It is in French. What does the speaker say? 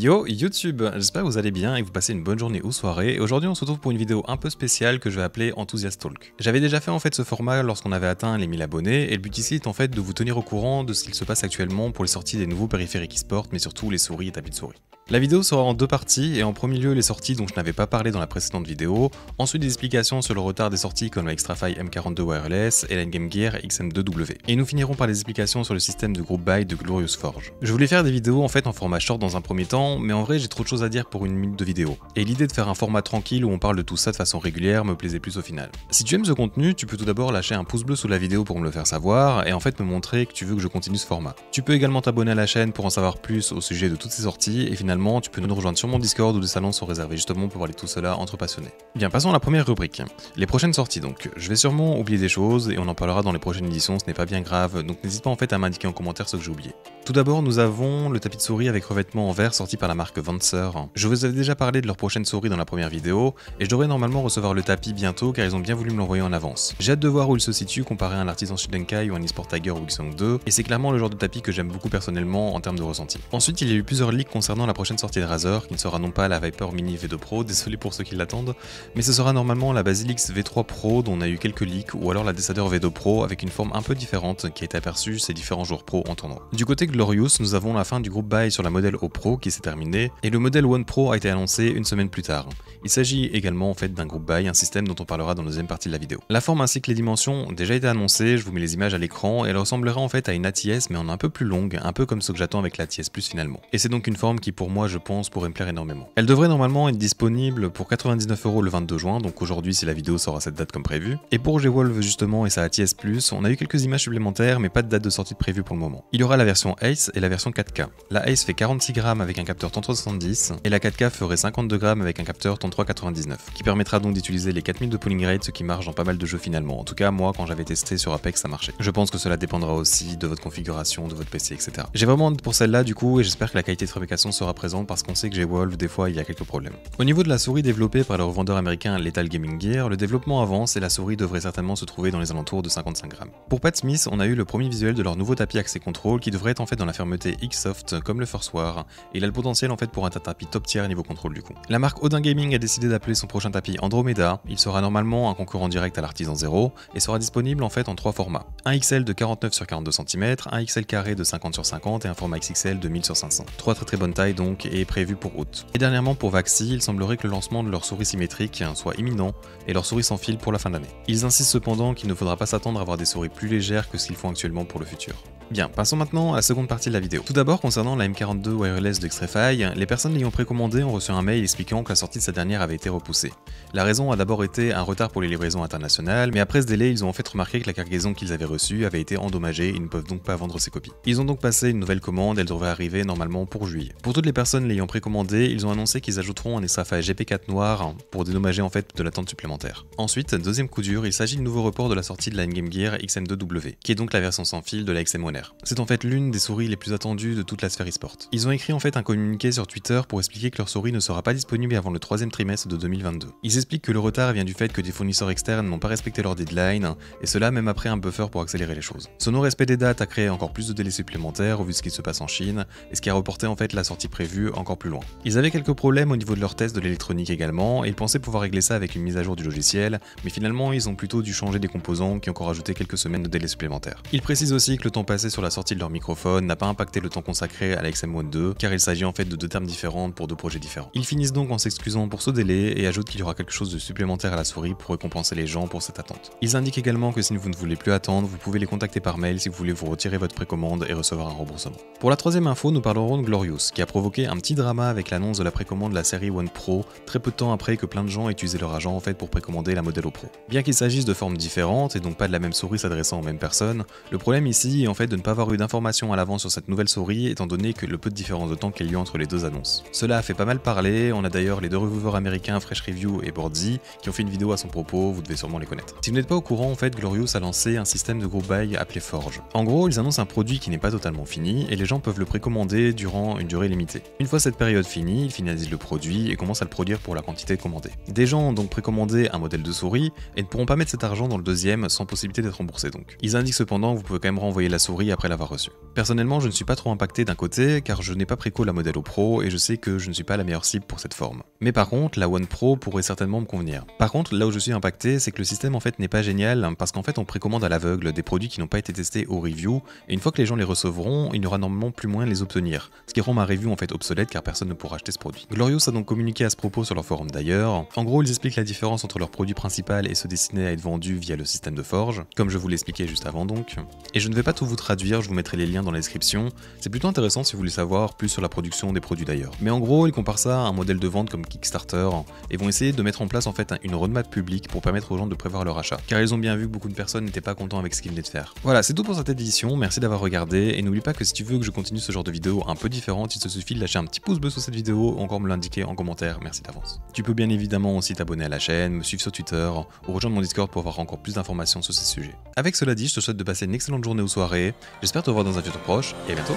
Yo YouTube, j'espère que vous allez bien et que vous passez une bonne journée ou soirée. Et aujourd'hui on se retrouve pour une vidéo un peu spéciale que je vais appeler Enthusiast Talk. J'avais déjà fait en fait ce format lorsqu'on avait atteint les 1000 abonnés et le but ici est en fait de vous tenir au courant de ce qu'il se passe actuellement pour les sorties des nouveaux périphériques e-sport, mais surtout les souris et tapis de souris. La vidéo sera en deux parties et en premier lieu les sorties dont je n'avais pas parlé dans la précédente vidéo, ensuite des explications sur le retard des sorties comme la Xtrfy M42 Wireless et la Game Gear XM2W. Et nous finirons par des explications sur le système de group buy de Glorious Forge. Je voulais faire des vidéos en fait en format short dans un premier temps, mais en vrai j'ai trop de choses à dire pour une minute de vidéo. Et l'idée de faire un format tranquille où on parle de tout ça de façon régulière me plaisait plus au final. Si tu aimes ce contenu, tu peux tout d'abord lâcher un pouce bleu sous la vidéo pour me le faire savoir et en fait me montrer que tu veux que je continue ce format. Tu peux également t'abonner à la chaîne pour en savoir plus au sujet de toutes ces sorties et finalement tu peux nous rejoindre sur mon Discord où des salons sont réservés justement pour parler de tout cela entre passionnés. Bien, passons à la première rubrique. Les prochaines sorties donc. Je vais sûrement oublier des choses et on en parlera dans les prochaines éditions, ce n'est pas bien grave, donc n'hésite pas en fait à m'indiquer en commentaire ce que j'ai oublié. Tout d'abord, nous avons le tapis de souris avec revêtement en verre sorti par la marque Vancer. Je vous avais déjà parlé de leur prochaine souris dans la première vidéo et je devrais normalement recevoir le tapis bientôt car ils ont bien voulu me l'envoyer en avance. J'ai hâte de voir où il se situe comparé à un artisan Shidenkai ou un eSport Tiger ou Xong 2 et c'est clairement le genre de tapis que j'aime beaucoup personnellement en termes de ressenti. Ensuite, il y a eu plusieurs leaks concernant la prochaine sortie de Razer qui ne sera non pas la Viper Mini V2 Pro, désolé pour ceux qui l'attendent, mais ce sera normalement la Basilix V3 Pro dont on a eu quelques leaks ou alors la Descender V2 Pro avec une forme un peu différente qui a été aperçue ces différents jours pro en tournoi. Du côté Glorious, nous avons la fin du groupe buy sur la modèle O Pro qui s'est terminée et le modèle One Pro a été annoncé une semaine plus tard. Il s'agit également en fait d'un groupe buy, un système dont on parlera dans la deuxième partie de la vidéo. La forme ainsi que les dimensions ont déjà été annoncées, je vous mets les images à l'écran et elle ressemblera en fait à une ATS mais en un peu plus longue, un peu comme ce que j'attends avec l'ATS Plus finalement. Et c'est donc une forme qui pour moi je pense pourrait me plaire énormément. Elle devrait normalement être disponible pour 99 € le 22 juin, donc aujourd'hui si la vidéo sort à cette date comme prévu. Et pour G-Wolf justement et sa ATS Plus, on a eu quelques images supplémentaires mais pas de date de sortie prévue pour le moment. Il y aura la version Ace et la version 4K. La Ace fait 46 grammes avec un capteur 3370 et la 4K ferait 52 grammes avec un capteur 3399, qui permettra donc d'utiliser les 4000 de pooling rate, ce qui marche dans pas mal de jeux finalement. En tout cas, moi quand j'avais testé sur Apex ça marchait. Je pense que cela dépendra aussi de votre configuration, de votre PC, etc. J'ai vraiment hâte pour celle-là du coup et j'espère que la qualité de fabrication sera présente parce qu'on sait que G-Wolf des fois il y a quelques problèmes. Au niveau de la souris développée par le revendeur américain Lethal Gaming Gear, le développement avance et la souris devrait certainement se trouver dans les alentours de 55 grammes. Pour Pat Smith, on a eu le premier visuel de leur nouveau tapis Accès Control qui devrait être en fait dans la fermeté X-Soft comme le First War et il a le potentiel en fait pour un tapis top tier niveau contrôle du coup. La marque Odin Gaming a décidé d'appeler son prochain tapis Andromeda, il sera normalement un concurrent direct à l'Artisan Zero et sera disponible en fait en trois formats. Un XL de 49 sur 42 cm, un XL carré de 50 sur 50 et un format XXL de 1000 sur 500. Trois très bonnes tailles donc et prévues pour août. Et dernièrement pour Vaxi, il semblerait que le lancement de leur souris symétrique soit imminent et leur souris sans fil pour la fin d'année. Ils insistent cependant qu'il ne faudra pas s'attendre à avoir des souris plus légères que ce qu'ils font actuellement pour le futur. Bien, passons maintenant à la seconde partie de la vidéo. Tout d'abord, concernant la M42 Wireless de Xtrfy, les personnes l'ayant précommandé ont reçu un mail expliquant que la sortie de cette dernière avait été repoussée. La raison a d'abord été un retard pour les livraisons internationales, mais après ce délai, ils ont en fait remarqué que la cargaison qu'ils avaient reçue avait été endommagée et ils ne peuvent donc pas vendre ces copies. Ils ont donc passé une nouvelle commande, elle devrait arriver normalement pour juillet. Pour toutes les personnes l'ayant précommandé, ils ont annoncé qu'ils ajouteront un Xtrfy GP4 noir pour dédommager en fait de l'attente supplémentaire. Ensuite, deuxième coup dur, il s'agit du nouveau report de la sortie de la Game Gear XM2W, qui est donc la version sans fil de la XM1R. C'est en fait l'une des souris les plus attendues de toute la sphère e-sport. Ils ont écrit en fait un communiqué sur Twitter pour expliquer que leur souris ne sera pas disponible avant le troisième trimestre de 2022. Ils expliquent que le retard vient du fait que des fournisseurs externes n'ont pas respecté leur deadline, et cela même après un buffer pour accélérer les choses. Ce non-respect des dates a créé encore plus de délais supplémentaires au vu de ce qui se passe en Chine, et ce qui a reporté en fait la sortie prévue encore plus loin. Ils avaient quelques problèmes au niveau de leur test de l'électronique également, et ils pensaient pouvoir régler ça avec une mise à jour du logiciel, mais finalement ils ont plutôt dû changer des composants qui ont encore rajouté quelques semaines de délais supplémentaires. Ils précisent aussi que le temps passé sur la sortie de leur microphone n'a pas impacté le temps consacré à la XM1 2, car il s'agit en fait de deux termes différents pour deux projets différents. Ils finissent donc en s'excusant pour ce délai et ajoutent qu'il y aura quelque chose de supplémentaire à la souris pour récompenser les gens pour cette attente. Ils indiquent également que si vous ne voulez plus attendre, vous pouvez les contacter par mail si vous voulez vous retirer votre précommande et recevoir un remboursement. Pour la troisième info, nous parlerons de Glorious, qui a provoqué un petit drama avec l'annonce de la précommande de la série One Pro, très peu de temps après que plein de gens aient utilisé leur argent en fait pour précommander la modèle O Pro. Bien qu'il s'agisse de formes différentes et donc pas de la même souris s'adressant aux mêmes personnes, le problème ici est en fait de ne pas avoir eu d'informations à l'avance sur cette nouvelle souris étant donné que le peu de différence de temps qu'il y a eu entre les deux annonces. Cela a fait pas mal parler, on a d'ailleurs les deux reviewers américains Fresh Review et Boardsy qui ont fait une vidéo à son propos, vous devez sûrement les connaître. Si vous n'êtes pas au courant, en fait Glorious a lancé un système de group buy appelé Forge. En gros, ils annoncent un produit qui n'est pas totalement fini et les gens peuvent le précommander durant une durée limitée. Une fois cette période finie, ils finalisent le produit et commencent à le produire pour la quantité commandée. Des gens ont donc précommandé un modèle de souris et ne pourront pas mettre cet argent dans le deuxième sans possibilité d'être remboursé donc. Ils indiquent cependant que vous pouvez quand même renvoyer la souris prix après l'avoir reçu. Personnellement, je ne suis pas trop impacté d'un côté car je n'ai pas préco la modèle au Pro et je sais que je ne suis pas la meilleure cible pour cette forme. Mais par contre, la One Pro pourrait certainement me convenir. Par contre, là où je suis impacté, c'est que le système en fait n'est pas génial parce qu'en fait on précommande à l'aveugle des produits qui n'ont pas été testés au review et une fois que les gens les recevront, il n'y aura normalement plus moyen de les obtenir, ce qui rend ma review en fait obsolète car personne ne pourra acheter ce produit. Glorious a donc communiqué à ce propos sur leur forum d'ailleurs. En gros, ils expliquent la différence entre leur produit principal et ceux destinés à être vendus via le système de forge, comme je vous l'expliquais juste avant donc. Et je ne vais pas tout vous traduire, je vous mettrai les liens dans la description. C'est plutôt intéressant si vous voulez savoir plus sur la production des produits d'ailleurs. Mais en gros, ils comparent ça à un modèle de vente comme Kickstarter et vont essayer de mettre en place en fait une roadmap publique pour permettre aux gens de prévoir leur achat. Car ils ont bien vu que beaucoup de personnes n'étaient pas contents avec ce qu'ils venaient de faire. Voilà, c'est tout pour cette édition, merci d'avoir regardé et n'oublie pas que si tu veux que je continue ce genre de vidéo un peu différente, il te suffit de lâcher un petit pouce bleu sous cette vidéo ou encore me l'indiquer en commentaire, merci d'avance. Tu peux bien évidemment aussi t'abonner à la chaîne, me suivre sur Twitter ou rejoindre mon Discord pour avoir encore plus d'informations sur ces sujets. Avec cela dit, je te souhaite de passer une excellente journée ou soirée, j'espère te revoir dans un futur proche et à bientôt.